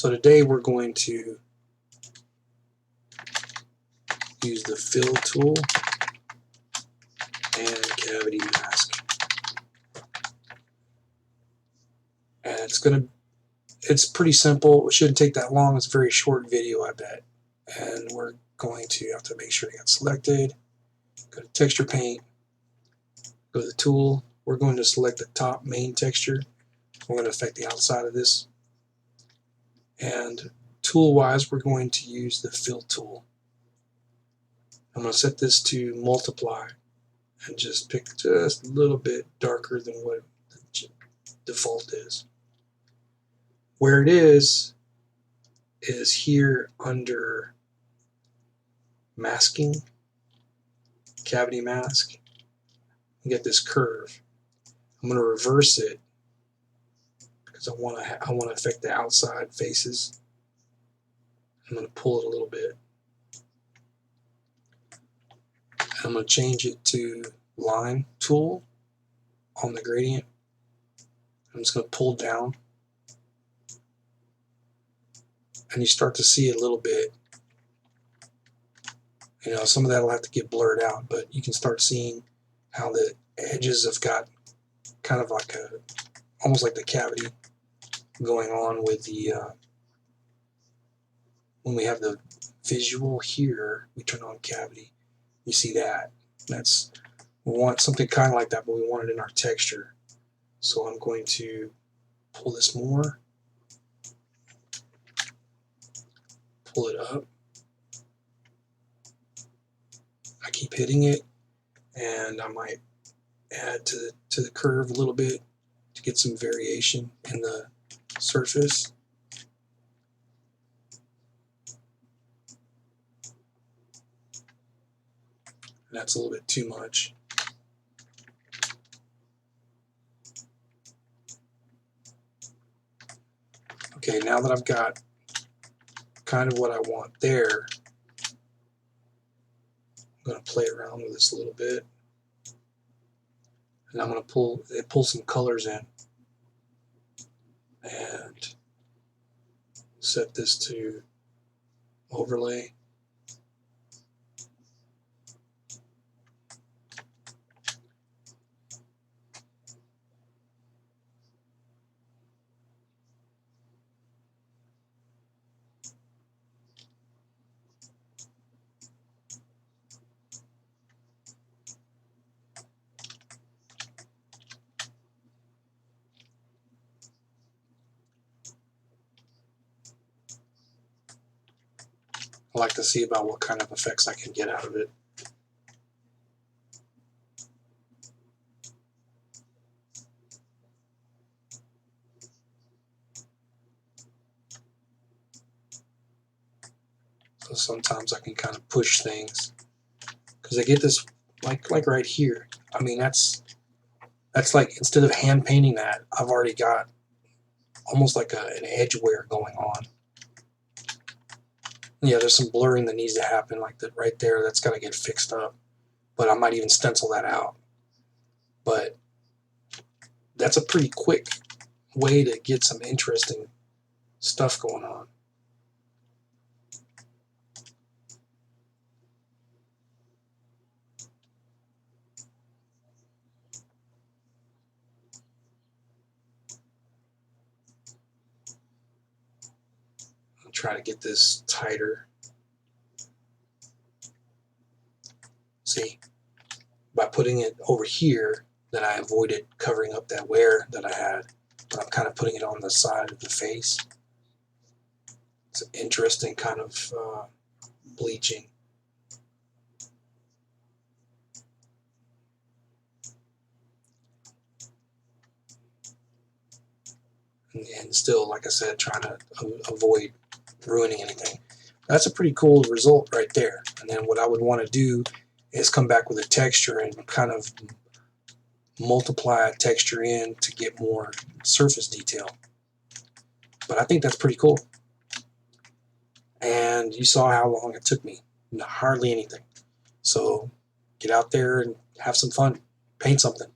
So today we're going to use the fill tool and cavity mask. And it's pretty simple. It shouldn't take that long. It's a very short video, I bet. And we're going to have to make sure it got selected. Go to texture paint, go to the tool. We're going to select the top main texture. We're going to affect the outside of this. And tool wise, we're going to use the fill tool. I'm going to set this to multiply and just pick just a little bit darker than what the default is. Where it is here under masking, cavity mask. You get this curve. I'm going to reverse it because I want to affect the outside faces. I'm going to pull it a little bit. I'm going to change it to line tool on the gradient. I'm just going to pull down, and you start to see a little bit. You know, some of that will have to get blurred out, but you can start seeing how the edges have got kind of like almost like the cavity going on with the when we have the visual here, we turn on cavity. You see that. We want something kind of like that, but we want it in our texture. So I'm going to pull this more, pull it up. I keep hitting it, and I might add to the curve a little bit to get some variation in the surface. And that's a little bit too much. Okay, now that I've got kind of what I want there, I'm going to play around with this a little bit. And I'm going to pull some colors in and set this to overlay. I like to see about what kind of effects I can get out of it. So sometimes I can kind of push things because I get this like right here. I mean, that's like, instead of hand painting that, I've already got almost like an edge wear going on. Yeah, there's some blurring that needs to happen, like that right there. That's got to get fixed up. But I might even stencil that out. But that's a pretty quick way to get some interesting stuff going on. I'll try to get this tighter. See, by putting it over here, then I avoided covering up that wear that I had. But I'm kind of putting it on the side of the face. It's an interesting kind of bleaching. And still, like I said, trying to avoid ruining anything. That's a pretty cool result right there. And then what I would want to do is come back with a texture and kind of multiply a texture in to get more surface detail. But I think that's pretty cool. And you saw how long it took me. Hardly anything. So get out there and have some fun. Paint something.